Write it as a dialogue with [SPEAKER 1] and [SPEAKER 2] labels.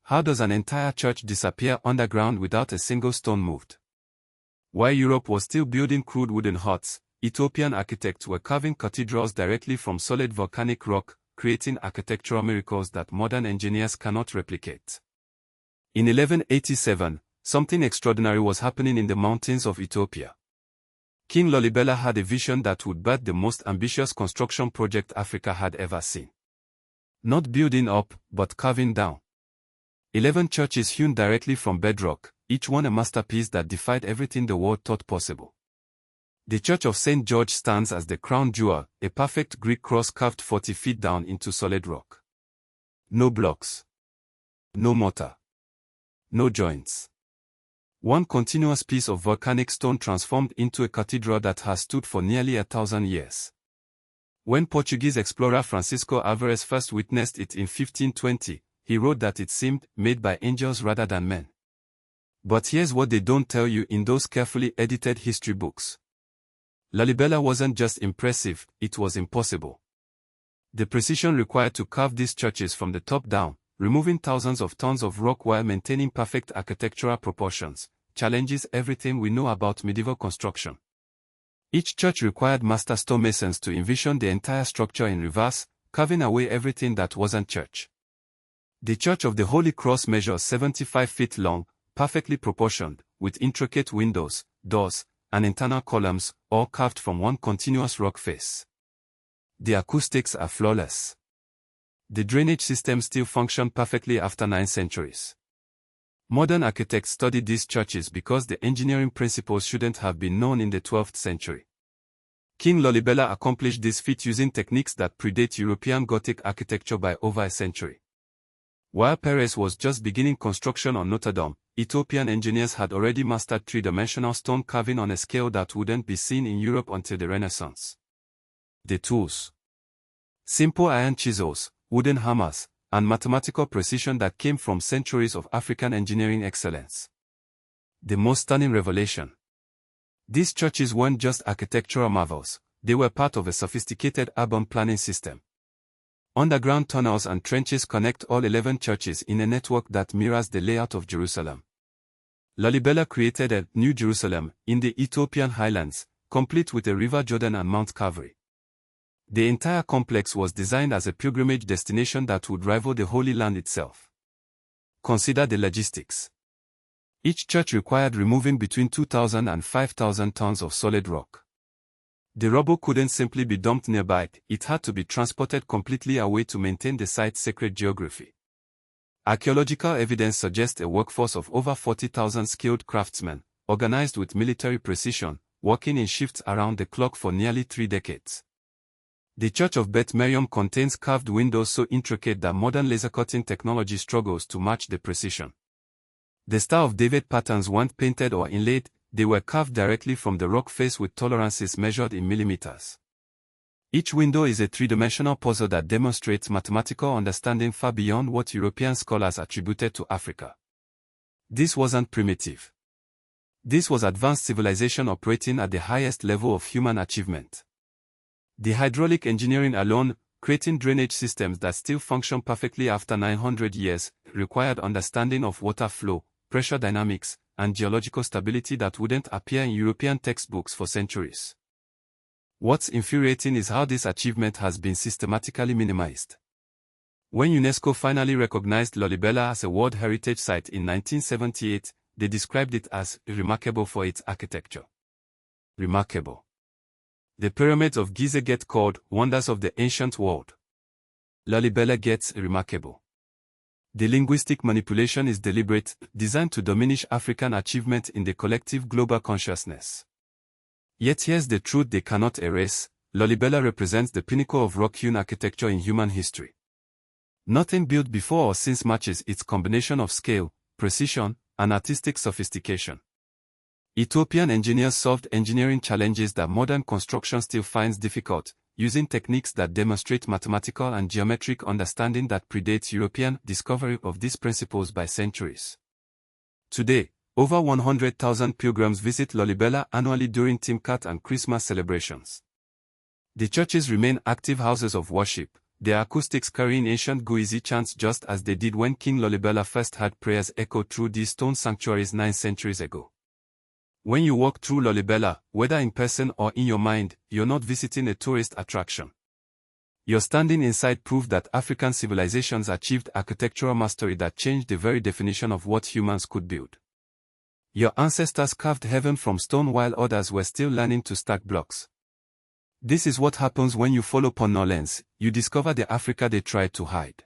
[SPEAKER 1] How does an entire church disappear underground without a single stone moved? While Europe was still building crude wooden huts, Ethiopian architects were carving cathedrals directly from solid volcanic rock, creating architectural miracles that modern engineers cannot replicate. In 1187, something extraordinary was happening in the mountains of Ethiopia. King Lalibela had a vision that would birth the most ambitious construction project Africa had ever seen. Not building up, but carving down. 11 churches hewn directly from bedrock, each one a masterpiece that defied everything the world thought possible. The Church of St. George stands as the crown jewel, a perfect Greek cross carved 40 feet down into solid rock. No blocks. No mortar. No joints. One continuous piece of volcanic stone transformed into a cathedral that has stood for nearly 1,000 years. When Portuguese explorer Francisco Alvarez first witnessed it in 1520, he wrote that it seemed made by angels rather than men. But here's what they don't tell you in those carefully edited history books. Lalibela wasn't just impressive, it was impossible. The precision required to carve these churches from the top down, removing thousands of tons of rock while maintaining perfect architectural proportions, challenges everything we know about medieval construction. Each church required master stonemasons to envision the entire structure in reverse, carving away everything that wasn't church. The Church of the Holy Cross measures 75 feet long, perfectly proportioned, with intricate windows, doors, and internal columns, all carved from one continuous rock face. The acoustics are flawless. The drainage system still functions perfectly after 9 centuries. Modern architects study these churches because the engineering principles shouldn't have been known in the 12th century. King Lalibela accomplished this feat using techniques that predate European Gothic architecture by over a century. While Perez was just beginning construction on Notre Dame, Ethiopian engineers had already mastered three-dimensional stone carving on a scale that wouldn't be seen in Europe until the Renaissance. The tools. Simple iron chisels, wooden hammers, and mathematical precision that came from centuries of African engineering excellence. The most stunning revelation. These churches weren't just architectural marvels, they were part of a sophisticated urban planning system. Underground tunnels and trenches connect all 11 churches in a network that mirrors the layout of Jerusalem. Lalibela created a New Jerusalem in the Ethiopian highlands, complete with a River Jordan and Mount Calvary. The entire complex was designed as a pilgrimage destination that would rival the Holy Land itself. Consider the logistics. Each church required removing between 2,000 and 5,000 tons of solid rock. The rubble couldn't simply be dumped nearby, it had to be transported completely away to maintain the site's sacred geography. Archaeological evidence suggests a workforce of over 40,000 skilled craftsmen, organized with military precision, working in shifts around the clock for nearly 3 decades. The Church of Beth Miriam contains carved windows so intricate that modern laser cutting technology struggles to match the precision. The Star of David patterns weren't painted or inlaid, they were carved directly from the rock face with tolerances measured in millimeters. Each window is a three-dimensional puzzle that demonstrates mathematical understanding far beyond what European scholars attributed to Africa. This wasn't primitive. This was advanced civilization operating at the highest level of human achievement. The hydraulic engineering alone, creating drainage systems that still function perfectly after 900 years, required understanding of water flow, pressure dynamics, and geological stability that wouldn't appear in European textbooks for centuries. What's infuriating is how this achievement has been systematically minimized. When UNESCO finally recognized Lalibela as a World Heritage Site in 1978, they described it as remarkable for its architecture. Remarkable. The pyramids of Giza get called wonders of the ancient world. Lalibela gets remarkable. The linguistic manipulation is deliberate, designed to diminish African achievement in the collective global consciousness. Yet here's the truth they cannot erase: Lalibela represents the pinnacle of rock-hewn architecture in human history. Nothing built before or since matches its combination of scale, precision, and artistic sophistication. Ethiopian engineers solved engineering challenges that modern construction still finds difficult, using techniques that demonstrate mathematical and geometric understanding that predates European discovery of these principles by centuries. Today, over 100,000 pilgrims visit Lalibela annually during Timkat and Christmas celebrations. The churches remain active houses of worship, their acoustics carrying ancient Guizi chants just as they did when King Lalibela first had prayers echo through these stone sanctuaries 9 centuries ago. When you walk through Lalibela, whether in person or in your mind, you're not visiting a tourist attraction. You're standing inside proof that African civilizations achieved architectural mastery that changed the very definition of what humans could build. Your ancestors carved heaven from stone while others were still learning to stack blocks. This is what happens when you follow Pont Nolens, you discover the Africa they tried to hide.